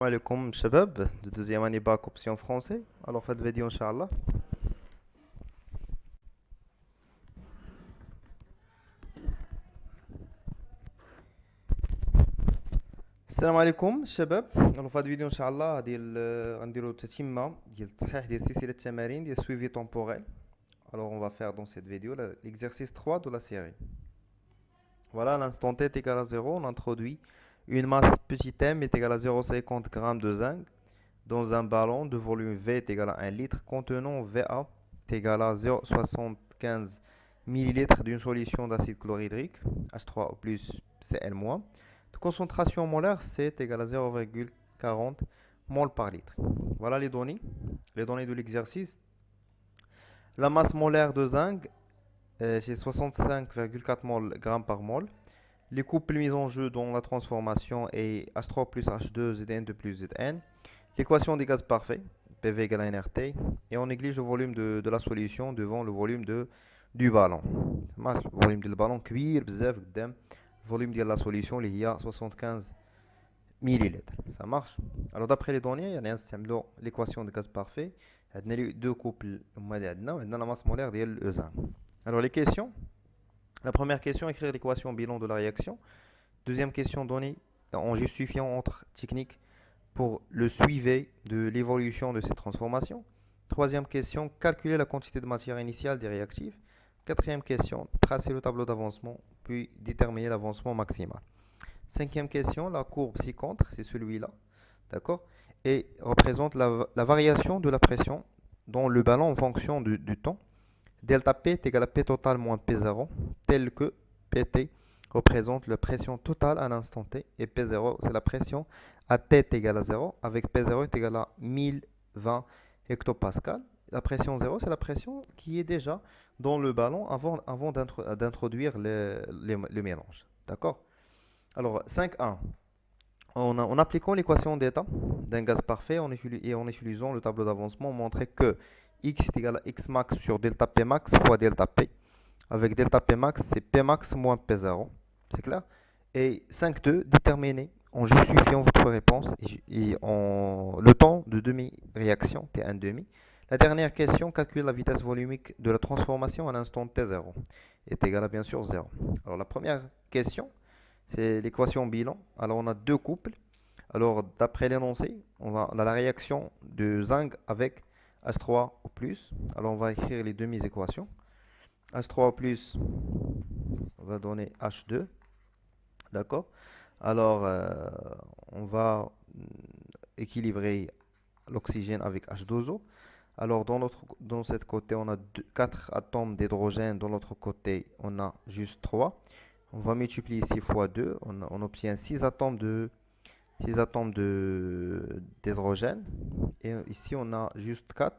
Salam alaikum, shabab, de deuxième année bac option français. Alors, faites vidéo, Inch'Allah. Salam alaikum, shabab. Alors, faites vidéo, Inch'Allah, غنديرو تتمة ديال التصحيح ديال سلسلة التمارين ديال suivi temporel. Alors, on va faire dans cette vidéo l'exercice 3 de la série. Voilà, à l'instant t est égal à 0, on introduit une masse petit m est égale à 0,50 g de zinc dans un ballon de volume V est égal à 1 litre contenant Va est égal à 0,75 ml d'une solution d'acide chlorhydrique H3O plus Cl-. De concentration molaire C est égal à 0,40 mol par litre. Voilà les données de l'exercice. La masse molaire de zinc c'est 65,4 mol g par mol. Les couples mis en jeu dans la transformation est H3 plus H2 Zn2 plus Zn. L'équation des gaz parfaits, PV égale à nRT, et on néglige le volume de la solution devant le volume du ballon. Le volume du ballon كبير بزاف قدام volume de la solution اللي هي 75 millilitres. Ça marche. Alors d'après les données, يعني نستعملوا l'équation des gaz parfaits. عندنا les deux couples هما اللي عندنا وعندنا la masse molaire ديال E1. Alors les questions. La première question, écrire l'équation bilan de la réaction. Deuxième question, donner en justifiant entre techniques pour le suivi de l'évolution de ces transformations. Troisième question, calculer la quantité de matière initiale des réactifs. Quatrième question, tracer le tableau d'avancement, puis déterminer l'avancement maximal. Cinquième question, la courbe ci-contre, c'est celui-là, d'accord, et représente la variation de la pression dans le ballon en fonction du temps. Delta P est égal à P total moins P0, tel que PT représente la pression totale à l'instant T et P0 c'est la pression à T est égale à 0 avec P0 est égal à 1020 hectopascal. La pression 0 c'est la pression qui est déjà dans le ballon avant d'introduire le mélange. D'accord. Alors 5.1. En appliquant l'équation d'état d'un gaz parfait et en utilisant le tableau d'avancement, on montrait que X est égal à X max sur delta P max fois delta P. Avec delta P max, c'est P max moins P0. C'est clair? Et 5.2, déterminer en justifiant votre réponse et en le temps de demi-réaction, T1 demi. La dernière question, calcule la vitesse volumique de la transformation à l'instant T0 est égal à bien sûr 0. Alors la première question, c'est l'équation bilan. Alors on a deux couples. Alors d'après l'énoncé, on a la réaction de zinc avec H3 au plus. Alors on va écrire les demi-équations. H3 au plus va donner H2. D'accord. Alors on va équilibrer l'oxygène avec H2O. Alors dans cette côté, on a 4 atomes d'hydrogène. Dans l'autre côté, on a juste 3. On va multiplier ici fois 2. On obtient 6 atomes d'hydrogène. Et ici, on a juste 4.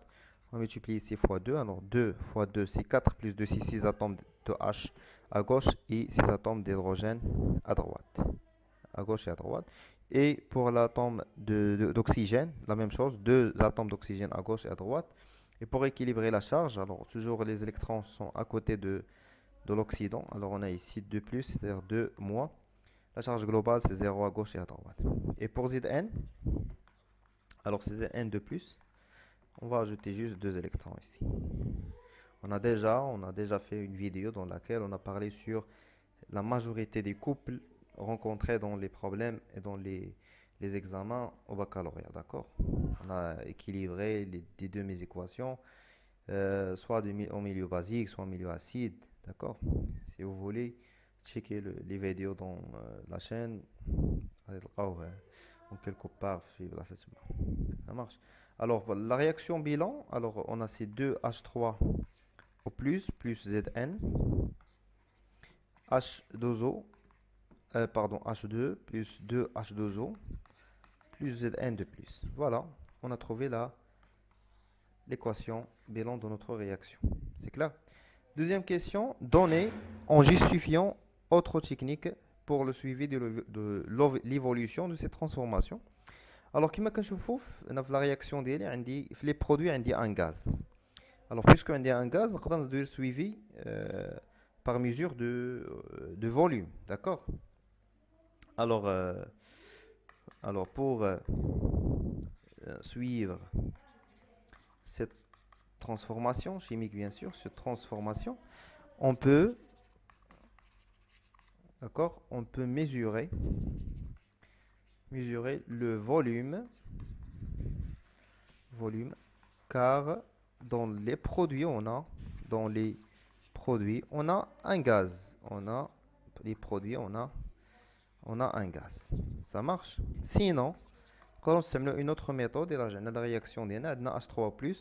On va multiplier ici fois 2. Alors 2 fois 2, c'est 4 plus 2, c'est 6 atomes de H à gauche et 6 atomes d'hydrogène à droite. À gauche et à droite. Et pour l'atome d'oxygène, la même chose, 2 atomes d'oxygène à gauche et à droite. Et pour équilibrer la charge, alors toujours les électrons sont à côté de l'oxydant. Alors on a ici 2 plus, c'est-à-dire 2 moins. La charge globale, c'est 0 à gauche et à droite. Et pour Zn, alors c'est Zn de plus. On va ajouter juste 2 électrons ici. On a déjà fait une vidéo dans laquelle on a parlé sur la majorité des couples rencontrés dans les problèmes et dans les examens au baccalauréat. D'accord. On a équilibré les deux mes équations, soit en milieu basique, soit en milieu acide. D'accord. Si vous voulez checker les vidéos dans la chaîne, en quelque part, ça marche. Alors, la réaction bilan, alors on a ces deux H3 au plus Zn, H2O, pardon, H2 plus 2 H2O plus Zn de plus. Voilà, on a trouvé l'équation bilan de notre réaction. C'est clair? Deuxième question, donner en justifiant autre technique pour le suivi de l'évolution de ces transformations. Alors, كما كنشوفوا la réaction ديالي عندي في les produits عندي un gaz. Alors, puisque عندي un gaz, نقدر ندير suivi par mesure de volume, d'accord? Alors, Alors, pour suivre cette transformation chimique, bien sûr, cette transformation, on peut, d'accord, on peut mesurer le volume, car dans les produits, on a un gaz. On a un gaz. Ça marche. Sinon, quand on s'amène une autre méthode, la réaction ديالنا عندنا H3+.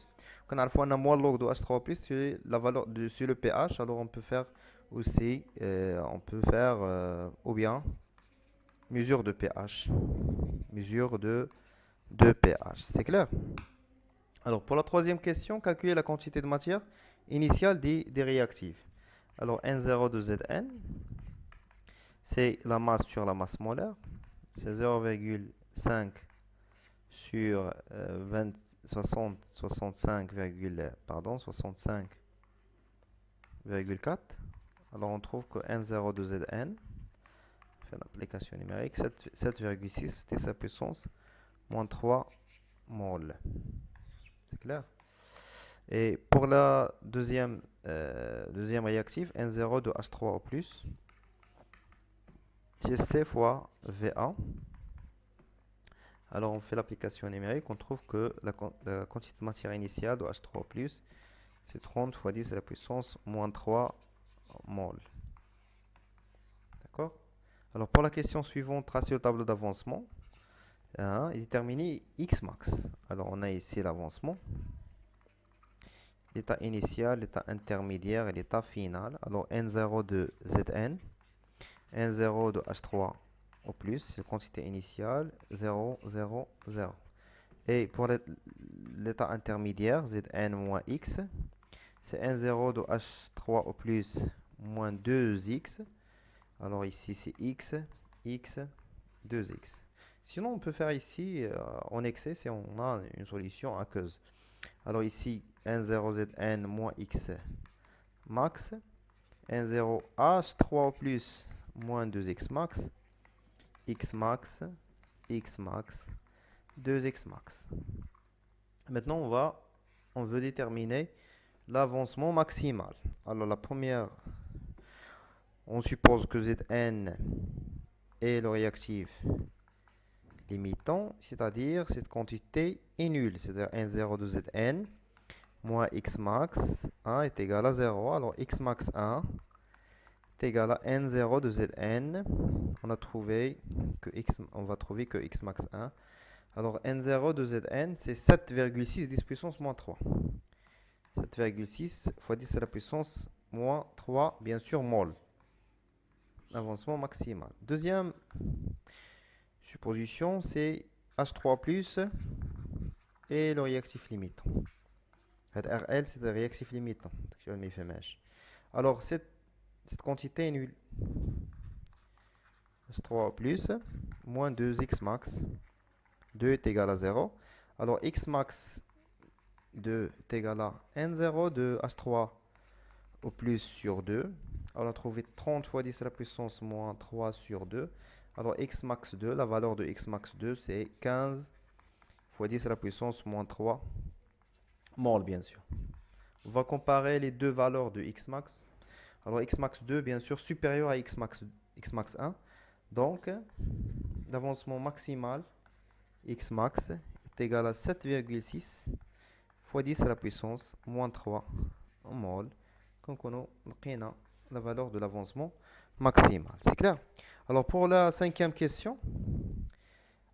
Quand on a moins log de H3+, c'est la valeur sur le pH. Alors on peut faire aussi, ou bien mesure de pH, mesure de pH. C'est clair? Alors pour la troisième question, calculer la quantité de matière initiale des réactifs. Alors N0 de Zn, c'est la masse sur la masse molaire. C'est 0,5 sur 65,4. Alors on trouve que N0 de Zn, fait l'application numérique, 7,6 10 à puissance moins 3 mol. C'est clair? Et pour la deuxième réactif, N0 de H3O+, c'est C fois Va. Alors on fait l'application numérique, on trouve que la quantité de matière initiale de H3+, c'est 30 fois 10 à la puissance moins 3 mol. D'accord? Alors pour la question suivante, tracer le tableau d'avancement et déterminer X max. Alors on a ici l'avancement, l'état initial, l'état intermédiaire et l'état final. Alors N0 de Zn, N0 de H3 au plus, c'est la quantité initiale, 0, 0, 0. Et pour l'état intermédiaire, Zn moins X, c'est N0 de H3 au plus moins 2X. Alors ici c'est X, X, 2X. Sinon on peut faire ici en excès si on a une solution aqueuse. Alors ici N0Zn moins X max, N0H3 au plus moins 2X max, X max, X max, 2X max. Maintenant, on veut déterminer l'avancement maximal. Alors, la première, on suppose que Zn est le réactif limitant, c'est-à-dire cette quantité est nulle. C'est-à-dire N0 de Zn moins X max 1 est égal à 0. Alors, X max 1 est égal à N0 de Zn. On va trouver que X max 1. Alors N0 de Zn, c'est 7,6 10 puissance moins 3. 7,6 fois 10 à la puissance moins 3, bien sûr, mol. Avancement maximal. Deuxième supposition, c'est H3+, et le réactif limitant. RL, c'est le réactif limitant. Alors, cette quantité est nulle. H3+, moins 2x max. 2 est égal à 0. Alors, x max 2 est égal à N0 de H3 au plus sur 2. Alors, on a trouvé 30 fois 10 à la puissance moins 3 sur 2. Alors, x max 2, la valeur de x max 2, c'est 15 fois 10 à la puissance moins 3 mol, bien sûr. On va comparer les deux valeurs de x max. Alors, x max 2, bien sûr, supérieur à x max 1. Donc, l'avancement maximal x max est égal à 7,6 fois 10 à la puissance moins 3 en mol. Donc on a la valeur de l'avancement maximal. C'est clair? Alors pour la cinquième question,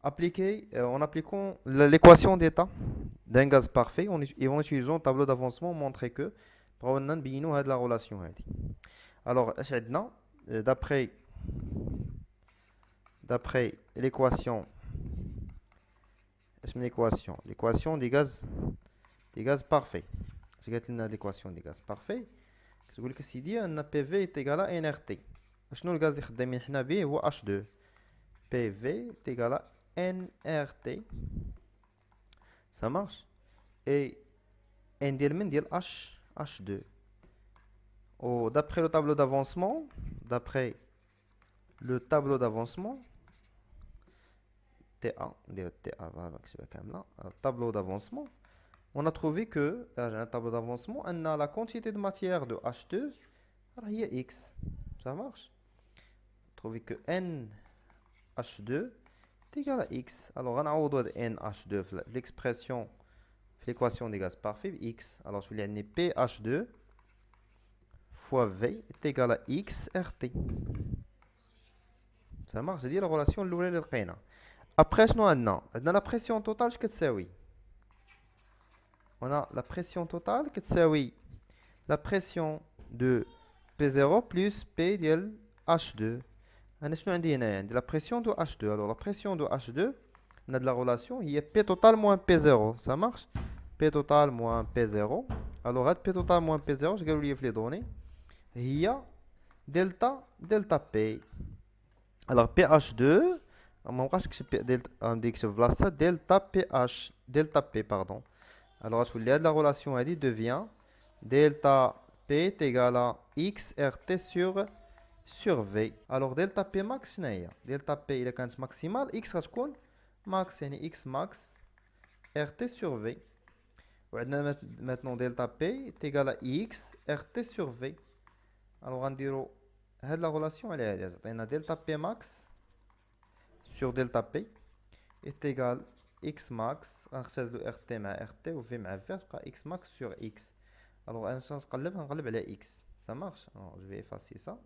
en appliquant l'équation d'état d'un gaz parfait et en utilisant le tableau d'avancement, on montrer que pour la relation. Alors d'après l'équation des gaz parfaits. J'ai l'équation des gaz parfaits. Je vous dis que si PV est égal à nRT. Le gaz qui est H2. PV est égal à nRT. Ça marche. Et N est H2. D'après le tableau d'avancement, TA, tableau d'avancement. On a trouvé que, un tableau d'avancement, on a la quantité de matière de H2, alors il y a X. Ça marche? Trouver que NH2 est égal à X. Alors, on a NH2, l'expression, l'équation des gaz parfaits, X. Alors, je vais dire PH2 fois V est égal à X RT. Ça marche? C'est-à-dire la relation l'oulé le qina. Après, on a la pression totale, je sais oui. On a la pression totale, que c'est oui. La pression de P0 plus P de H2. On a la pression de H2. Alors, la pression de H2, on a de la relation, il y a P total moins P0. Ça marche? P total moins P0. Alors, P total moins P0, je vais oublier les données. Il y a delta P. Alors, PH2, on dit que c'est delta PH, delta P, pardon. Alors, je vous la relation elle devient delta P est égal à X RT sur V. Alors, delta P max, delta P il est maximal, X va max, c'est X max RT sur V. Maintenant, delta P est égal à X RT sur V. Alors, on dirait la relation elle est delta P max sur delta P est égal X max, de RT مع RT ou V مع V, X max sur X. Alors, on va X. Ça marche? Alors, je vais effacer ça.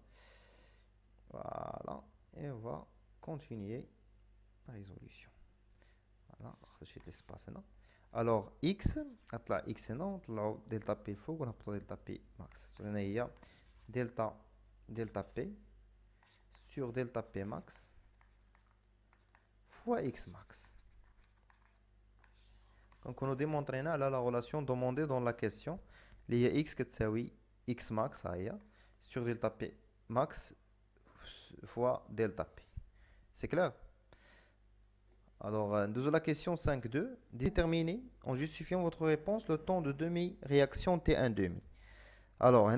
Voilà. Et on va continuer la résolution. Voilà. Je l'espace. Alors, X, X non, delta P faux, on a delta P max. On a delta P sur delta P max fois X max. Donc, on a démontré là la relation demandée dans la question. Il y a X qui est X max sur delta P max fois delta P. C'est clair? Alors, nous avons la question 5.2. Déterminez en justifiant votre réponse le temps de demi-réaction T1 demi. Alors,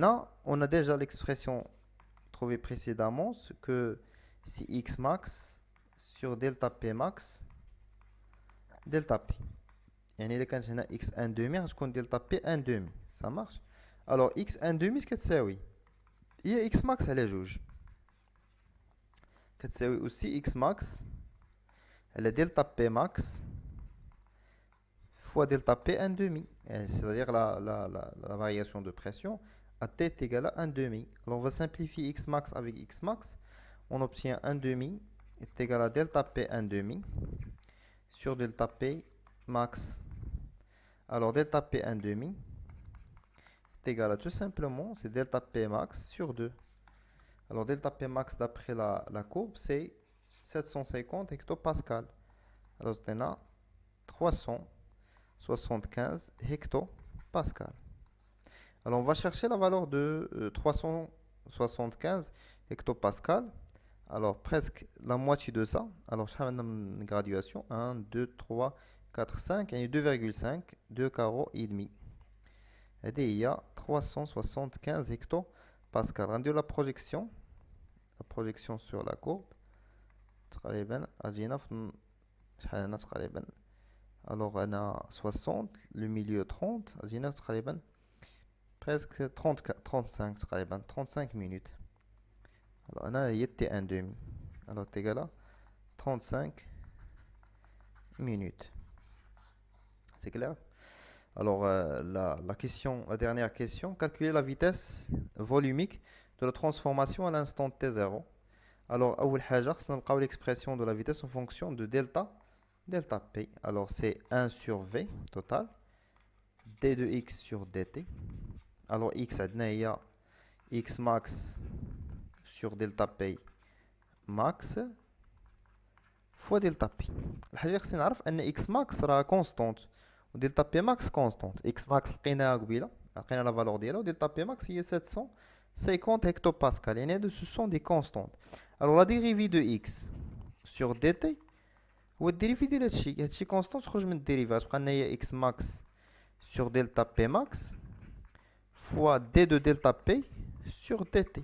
on a déjà l'expression trouvée précédemment, que si X max sur delta P max, delta P. Et il y a X1 demi, je compte delta P1 demi. Ça marche? Alors, X1 demi, qu'est-ce que c'est? Oui. Il y a X max, elle est juge. Qu'est-ce que c'est aussi X max? Elle est delta P max fois delta P1 demi. C'est-à-dire la variation de pression à T est égale à 1 demi. Alors, on va simplifier X max avec X max. On obtient 1 demi est égal à delta P1 demi sur delta P max. Alors, delta P1 demi est égal à tout simplement, c'est delta P max sur 2. Alors, delta P max d'après la courbe, c'est 750 hectopascal. Alors, on a 375 hectopascal. Alors, on va chercher la valeur de 375 hectopascal. Alors, presque la moitié de ça. Alors, je vais une graduation. 1, 2, 3, 4, 5. Et 2,5. 2 carreaux et demi. Et il y a 375 hectopascal. Rendu la projection. La projection sur la courbe. Alors, on a 60. Le milieu 30. Presque 35. 35 minutes. Alors, on a T1 demi. Alors, c'est égal à 35 minutes. C'est clair? Alors, la dernière question, calculer la vitesse volumique de la transformation à l'instant T0. Alors, on a l'expression de la vitesse en fonction de delta P. Alors, c'est 1 sur V total, d de x sur dt. Alors, x, il y a x max sur delta P max fois delta P. الحاجة خصني نعرف أن x max راه constante و delta P max constante. x max لقيناها قبيلة، لقينا la valeur ديالها و delta P max هي 750 hectopascal. يعني ce sont des constantes. Alors la dérivée de x sur dt هو الديريفي ديال هادشي constante تخرج من الديريفات تبقى لنا هي x max sur delta P max fois d de delta P sur dt.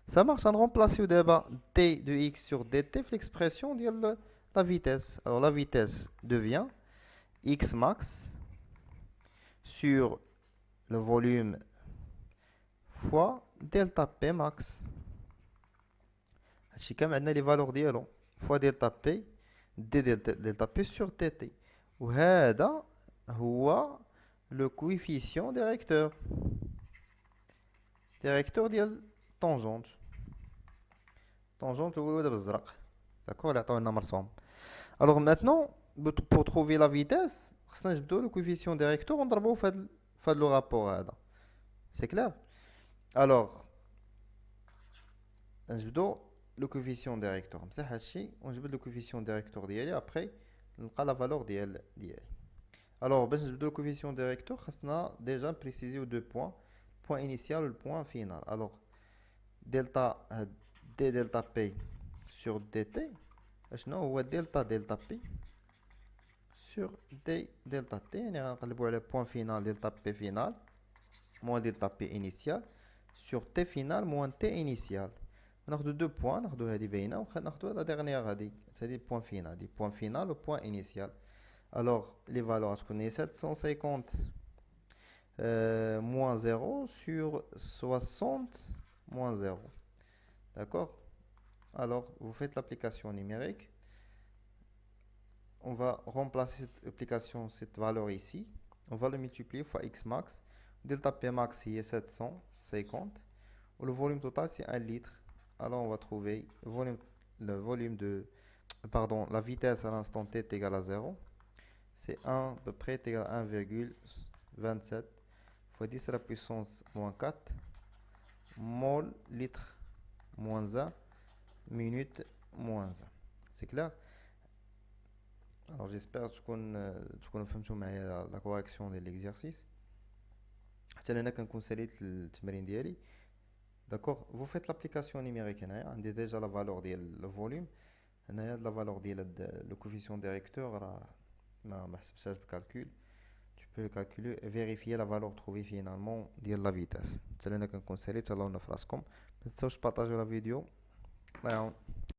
Ça marche, on remplace d'abord d de x sur dt l'expression de la vitesse. Alors la vitesse devient x max sur le volume fois delta P max. هادشي كامل عندنا لي فالور ديالو فوا دلتا بي دي دلتا بي سور تي تي. وهذا هو لو كويفيسيون ديريكتور ديال طونجونت. طونجونت هو هذا بالزرق. داكور اللي عطاو لنا مرسوم. الوغ ماتنون بور تروفي لا فيتيس خصنا نجبدو لو كويفيسيون ديريكتور ونضربوه في هاد لو رابور هذا. سي كلير. الوغ نجبدو لو كوفيسيون ديريكتور نمسح هادشي ونجبد لو كوفيسيون ديريكتور ديالي ابري نلقى لا فالور ديالي. الوغ باش نجبدو لو كوفيسيون ديريكتور خاصنا ديجا بريسيزيو دو بوين انيسيال و البوين فينال. الوغ دلتا دي دلتا بي سور دي تي اشنو هو دلتا بي سور دي دلتا تي، يعني غنقلبو على بوين فينال دلتا بي فينال موان دلتا بي انيسيال سور تي فينال موان تي انيسيال. ناخدو دو بوين، ناخدو هادي باينه وناخدو لا ديرنيير هادي بوين فينال، دي بوين فينال و بوين انيسيال. الوغ لي فالور غتكون هي 750 moins 0 sur 60 moins 0. D'accord? Alors, vous faites l'application numérique. On va remplacer cette application, cette valeur ici. On va le multiplier fois x max. Delta P max est 750. Le volume total, c'est 1 litre. Alors, on va trouver le volume de... Pardon, la vitesse à l'instant t est égale à 0. C'est 1 à peu près est égal à 1,27 fois 10 à la puissance moins 4 mol litre moins 1 minute moins 1. C'est clair? Alors j'espère que تكونوا فهمتوا معايا la correction de l'exercice. حتى انا كنكون ساليت التمرين ديالي. D'accord? Vous faites l'application numérique هنايا عندي déjà la valeur ديال le volume. هنايا la valeur ديال le coefficient directeur راه ما حسبتهاش بالكالكول. Tu peux le calculer et vérifier la valeur trouvée finalement ديال la vitesse. حتى انا كنكون ساليت. الله ينفع راسكم. ما تنساوش بارطاجيو لا فيديو. الله يعاون.